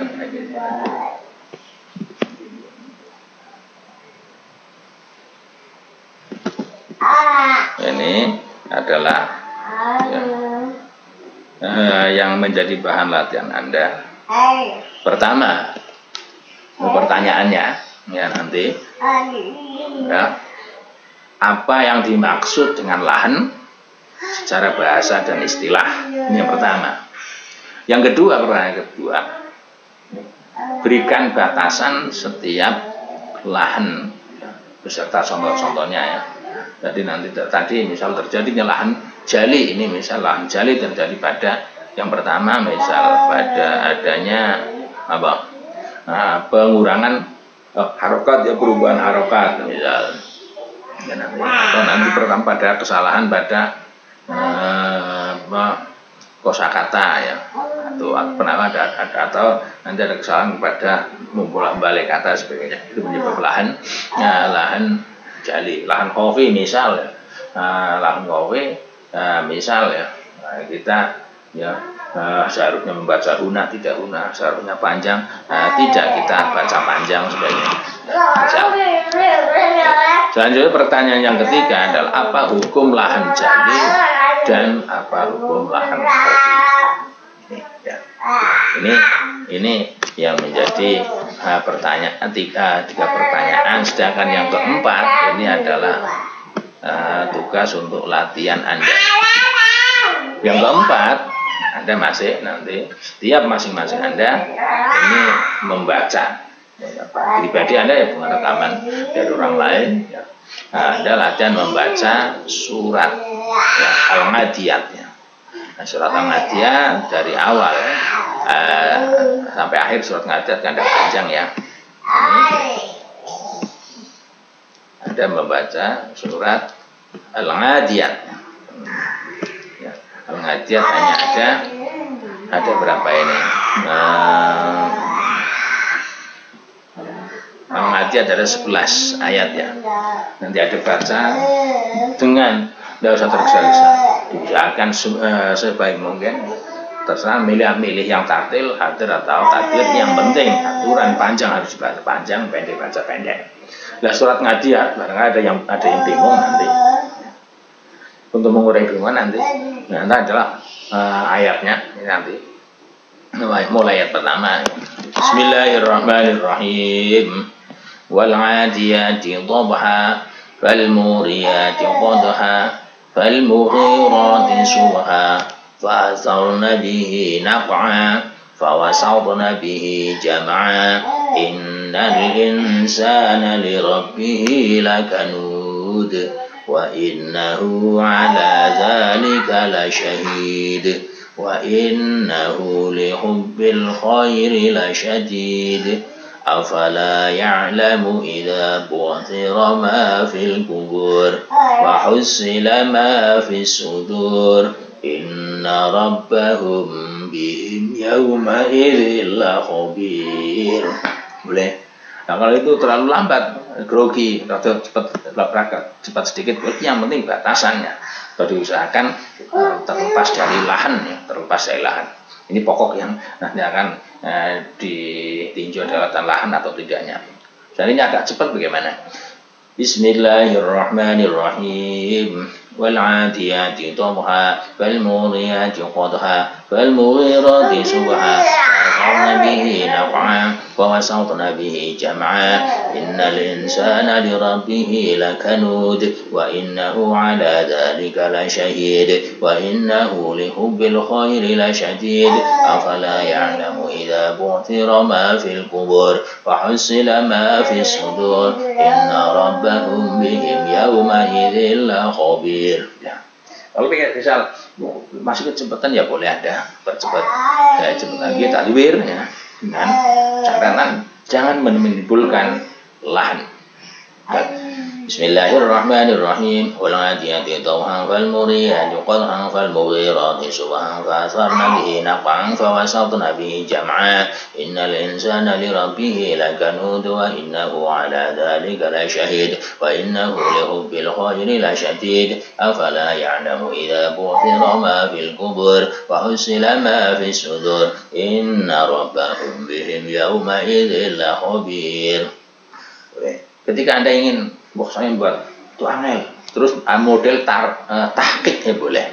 ini adalah yang menjadi bahan latihan Anda. Pertama, pertanyaannya ya nanti ya, apa yang dimaksud dengan lahan secara bahasa dan istilah? Ini yang pertama. Yang kedua, pertanyaan kedua, berikan batasan setiap lahan beserta contoh-contohnya ya. Jadi nanti tadi misal terjadinya lahan jali, ini misal lahan jali terjadi pada yang pertama misal pada adanya pengurangan harokat ya, perubahan harokat misal ya, atau nanti pertama pada kesalahan pada kosakata ya, atau atau nanti ada kesalahan pada membolak-balik kata sebagainya, itu menyebabkan lahan jali. Lahan khawfi misal ya, lahan khawfi misal ya, kita ya seharusnya membaca huna tidak huna, seharusnya panjang tidak kita baca panjang sebagainya. Misal. Selanjutnya pertanyaan yang ketiga adalah apa hukum lahan jali dan apa hukum lahan khawfi. Ya. Ini yang menjadi pertanyaan tiga pertanyaan. Sedangkan yang keempat ini adalah tugas untuk latihan Anda. Yang keempat, Anda masih nanti setiap masing-masing Anda ini membaca. Pribadi Anda ya bukan rekaman dari orang lain. Ya. Anda latihan membaca surat ya, Al-Ngadiyat. Ya. Nah, surat Al-Ngadiyat dari awal sampai akhir surat Al-Ngadiyat kan ada panjang ya. Ini Anda membaca surat Al-Ngadiyat. Ya, Al-Ngadiyat hanya ada berapa ini? Al-Ngadiyat ada 11 ayat ya. Nanti ada baca dengan tidak usah tergesa-gesa. Diusahakan sebaik mungkin. Terserah milih yang tartil, hadir atau takdir. Yang penting aturan panjang harus dibaca panjang, pendek baca pendek. Nah surat Ngadiyat, barangkali ada yang bingung nanti. Untuk mengurai kebingungan nanti adalah ayatnya ini nanti. Mulai ayat pertama. Bismillahirrahmanirrahim. Wal 'adiyati dhabha, fal muriyati qadha, fal mughirati subha, fa asarna bihi naq'a, fa wasatna bihi jam'a, innal insana li rabbih lakanud, wa innahu 'ala dzalika lasyahid, wa innahu li hubbil khairi lasyadid. أفلا يعلم إذا بعثر ما في القبور وحصل ما في الصدور إن ربهم بهم يومئذ لخبير. Boleh. Nah kalau itu terlalu lambat, grogi, atau cepat sedikit, yang penting batasannya. Kalau diusahakan terlepas dari lahan. Ini pokok yang nanti akan ditinjau lewatan lahan atau tidaknya. Dan ini agak cepat bagaimana? Bismillahirrahmanirrahim. Wal 'adiyati dhabha, fal muriyati qadha, fal mughirati subha, fa bihi naq'a, wa wasatna bihi jam'a, innal insana li rabbih lakanud, wa innahu 'ala dzalika lasyahid, wa innahu li hubbil khairi lasyadid. Afala ya'lamu idza bu'thira ma fil qubur wa husila ma fis sudur, inna rabbahum bihim yawma idzil khabir. Ya. Kalau misal masih kecepatan ya boleh ada percepat cepat lagi takwir ya, dengan catatan jangan menimbulkan lahan. Bismillahirrahmanirrahim. Wal 'adiyati dhabha, fal muriyati qadha, fal mughirati subha, fa asarna bihi naq'an, fa wasatna bihi jam'a, innal insana li rabbih lakanud, wa innahu 'ala dzalika lasyahid, wa innahu li hubbil khairi lasyadid. Afala ya'lamu idza bu'thira ma fil qubur wa husila ma fis sudur, inna rabbahum bihim yawma idzil khabir. Ketika Anda ingin saya buat tuangel, terus model tahqiq ya boleh.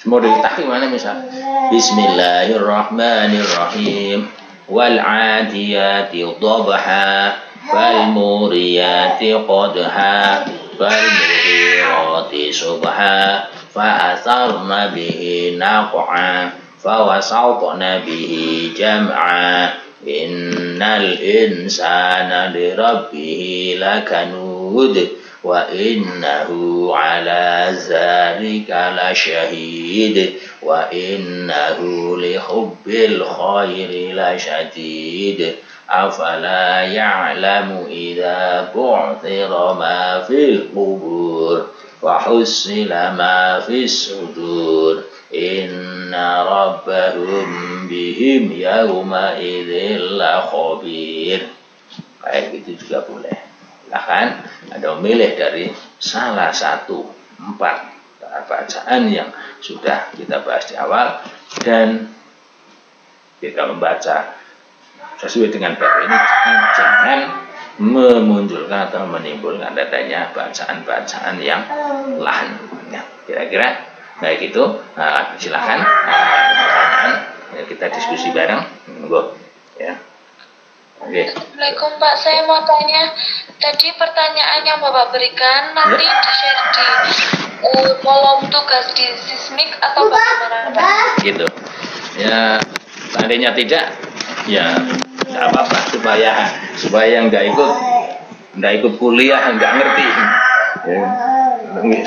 Model tahqiq mana misal? Bismillahirrahmanirrahim. Wal 'adiyati dhabha, fal muriyati qadha, fal mughirati subha, fa asarna bihi naq'a, fa wasatna bihi jam'a, innal insana li rabbih lakanud, wa innahu 'ala dzalika lasyahid, wa innahu li hubbil khairi lasyadid. Afala ya'lamu idza bu'thira ma fil qubur wa husila ma fis sudur, inna rabbahum bihim yawma idzil khabir. Kayak gitu juga boleh. Silahkan Anda memilih dari salah satu 4 bacaan yang sudah kita bahas di awal, dan kita membaca sesuai dengan bab ini. Jangan memunculkan atau menimbulkan adanya bacaan-bacaan yang lahan. Ya, kira-kira baik itu. Silakan pertanyaan. ya, kita diskusi bareng. Monggo ya. Oke. Assalamualaikum Pak, saya mau tanya, tadi pertanyaan yang Bapak berikan nanti di-share di kolom tugas di sismik atau bagaimana Pak? Gitu ya, seandainya tidak ya nggak apa-apa, supaya nggak ikut kuliah, nggak ngerti ya,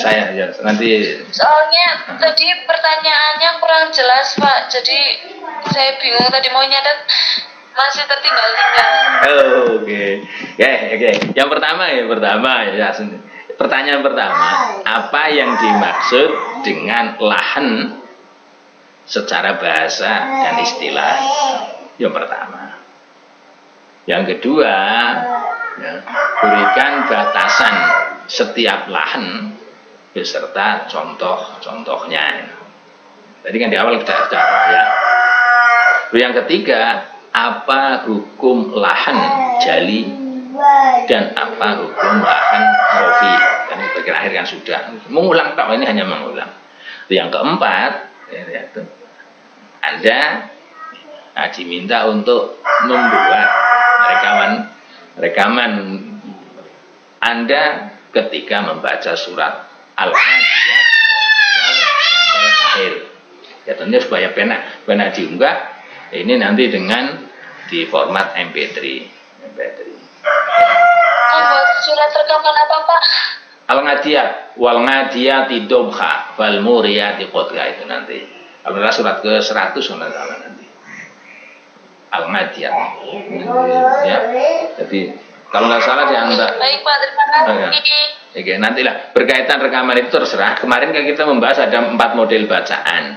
saya ya, nanti soalnya tadi pertanyaannya kurang jelas Pak, jadi saya bingung tadi mau nyatet masih tertinggal-tinggal. Oke. Yang pertama ya, pertanyaan pertama, apa yang dimaksud dengan lahan secara bahasa dan istilah? Yang pertama. Yang kedua, ya, berikan batasan setiap lahan beserta contoh-contohnya. Tadi kan di awal kita ya. Yang ketiga, apa hukum lahan jali dan apa hukum lahan rofi? Dan bagian akhir kan sudah mengulang, Pak, ini hanya mengulang. Yang keempat, ya, itu Anda diminta untuk membuat rekaman Anda ketika membaca surat Al-Adiyat sampai akhir. Ya tentunya supaya pena diunggah ini nanti dengan di format MP3. Membuat surat rekaman apa Pak? Al-Ngadiyat, wal ngadiyati dobha, wal muriyati qodha, itu nanti. Alhamdulillah surat ke 100 nanti. Al-Ngadiyat. Ya. Jadi kalau nggak salah di antara. Baik Pak, terima kasih. Oke, nantilah berkaitan rekaman itu terserah. Kemarin kan kita membahas ada 4 model bacaan.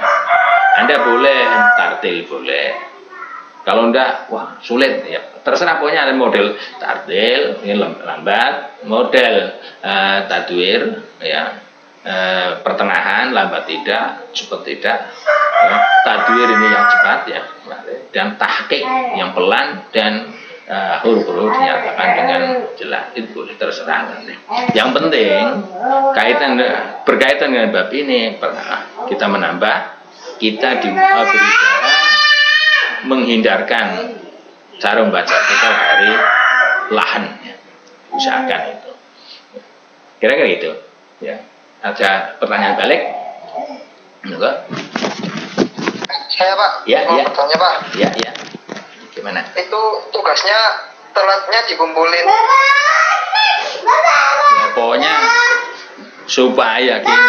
Anda boleh tartil, boleh. Kalau enggak, wah sulit ya. Terserah, pokoknya ada model tartil, ini lambat, model tadwir, ya, pertengahan, lambat tidak, cepat tidak, ya, tadwir ini yang cepat ya, dan tahqiq yang pelan, dan huruf-huruf dinyatakan dengan jelas. Itu boleh, terserah nanti. Yang penting berkaitan dengan bab ini, kita menambah, kita berusaha menghindarkan cara membaca kita dari lahan, ya. Usahakan itu. Kira-kira itu, ya. Ada pertanyaan balik? Enggak? Saya Pak, mau bertanya Pak. Ya. Gimana? Itu tugasnya telatnya dikumpulin. Ya, pokoknya supaya gini.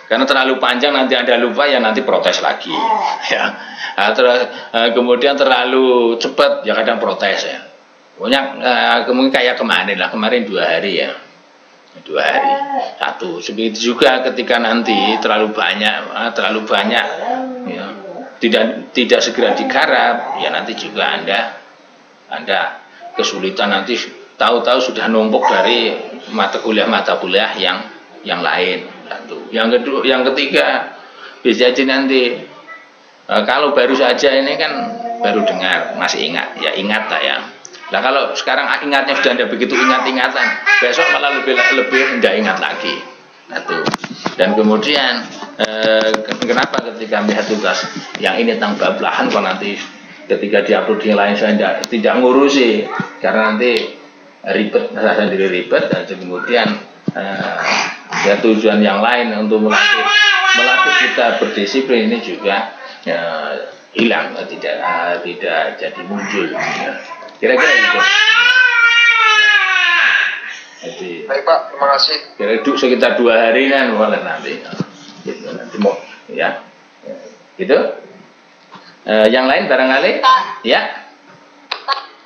Karena terlalu panjang nanti Anda lupa, ya nanti protes lagi. Ya. Kemudian terlalu cepat, ya kadang protes ya. Pokoknya mungkin kayak kemarin 2 hari ya. 2 hari. 1. Begitu juga ketika nanti terlalu banyak ya, tidak segera digarap, ya nanti juga Anda kesulitan, nanti tahu-tahu sudah numpuk dari mata kuliah yang lain. Satu. Yang ketiga, bisa jadi nanti kalau baru saja ini kan baru dengar, masih ingat, ya ingat tak ya. Nah kalau sekarang ingatnya sudah tidak begitu ingat-ingatan, besok malah lebih tidak ingat lagi. Satu. Dan kemudian kenapa ketika melihat tugas yang ini tentang bab lahan, kok nanti ketika diupload yang lain saya tidak ngurusi, karena nanti ribet, saya sendiri ribet, dan kemudian ya tujuan yang lain untuk melatih kita berdisiplin ini juga hilang, tidak jadi muncul. Ya. Kira-kira itu. Jadi, baik Pak, terima kasih. Kira-kira sekitar 2 hari kan boleh nanti. Gitu, nanti mau ya. Gitu. Yang lain barangkali? Pak. Ya.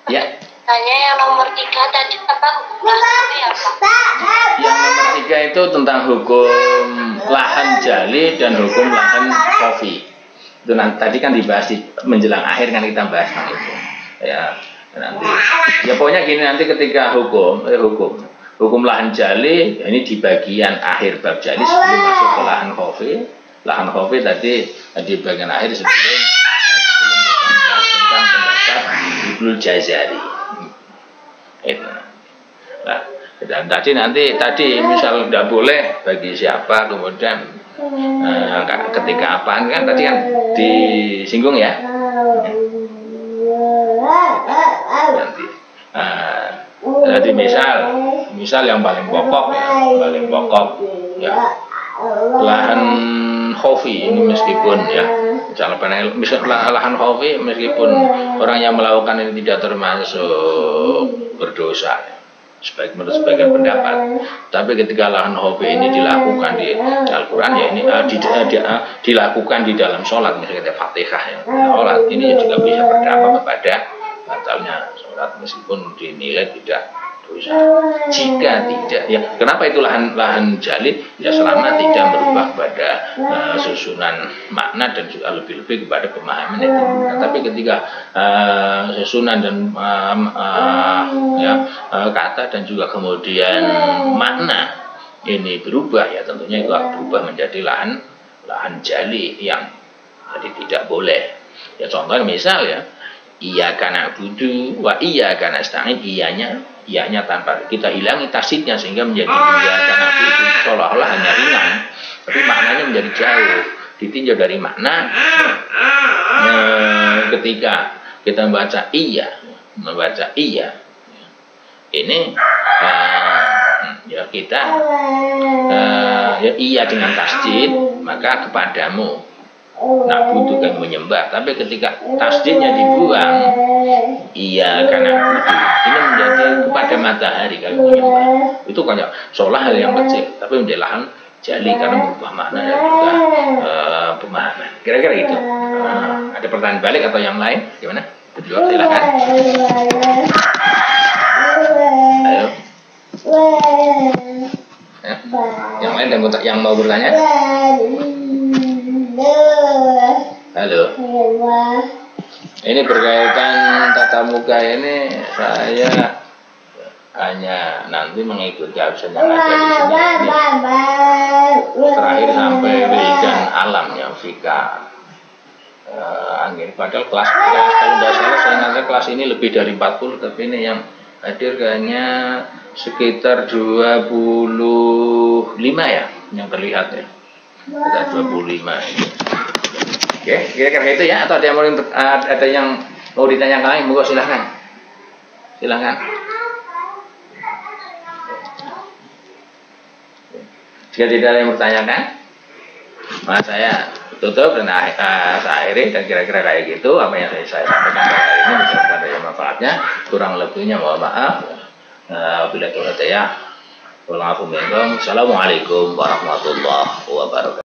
Ya. Tanya yang nomor 3 tadi apa hukumnya ya Pak? Yang nomor 3 itu tentang hukum lahan jali dan hukum lahan kopi. Itu nanti tadi kan dibahas di menjelang akhir kan kita bahas tentang itu. Ya, nanti. Ya pokoknya gini, nanti ketika hukum lahan jali, ini di bagian akhir bab jali sebelum masuk ke lahan kopi. Lahan kopi tadi di bagian akhir sebelum kita bahas tentang pendapat Ibnul Jazari. Nah, dan tadi misal tidak boleh bagi siapa, kemudian ketika apa kan tadi kan disinggung ya, Nanti. Jadi misal yang paling pokok ya, lahan khofi ini meskipun ya, misalnya lahan khofi meskipun orang yang melakukan ini tidak termasuk berdosa, menurut sebagian pendapat, tapi ketika lahan khofi ini dilakukan di Al-Quran ya, ini dilakukan di dalam sholat, misalnya Fatihah ya, sholat ini juga bisa berdampak kepada batalnya sholat meskipun dinilai tidak dosa. Jika tidak, ya kenapa itu lahan jalid? Ya selama tidak merubah pada susunan makna dan juga lebih-lebih kepada pemahaman itu. Nah, tapi ketika susunan dan kata dan juga kemudian makna ini berubah, ya tentunya itu akan berubah menjadi lahan jali yang jadi tidak boleh. Ya contohnya misal ya, iyyaka na'budu wa iyyaka nasta'in, iyanya tanpa kita hilangi tasdidnya sehingga menjadi iyyaka na'budu, seolah-olah hanya ringan tapi maknanya menjadi jauh ditinjau dari makna. Ketika kita membaca iya ini ya kita ya iya dengan tasdid, maka kepadamu na'budu kan menyembah, tapi ketika tasdidnya dibuang iya karena na'budu ini menjadi kepada matahari kalau menyembah, itu kayak seolah hal yang kecil tapi menjadi lahan jali karena berubah makna dan juga pemahaman. Kira-kira gitu. Ada pertanyaan balik atau yang lain gimana? Dijawab silakan. Ayo. Ya. Yang lain yang mau bertanya? Halo. Ini berkaitan tata muka ini, saya hanya nanti mengikuti absen yang ada di sini. Ini terakhir sampai wiridan alam yang fika angin. Padahal kelas kalau tidak salah saya nanti kelas ini lebih dari 40, tapi ini yang hadir kayaknya sekitar 25 ya yang terlihat ya. Sekitar 25 ini. Oke, kira-kira itu ya, atau ada yang mau ditanyakan lain, monggo silahkan. Jika tidak ada yang bertanyakan, maka saya tutup dan saya akhiri, dan kira-kira kayak gitu apa yang saya sampaikan hari ini. Mudah-mudahan ada yang manfaatnya, kurang lebihnya mohon maaf. Wabillahi taufiq wal hidayah. Assalamualaikum warahmatullahi wabarakatuh.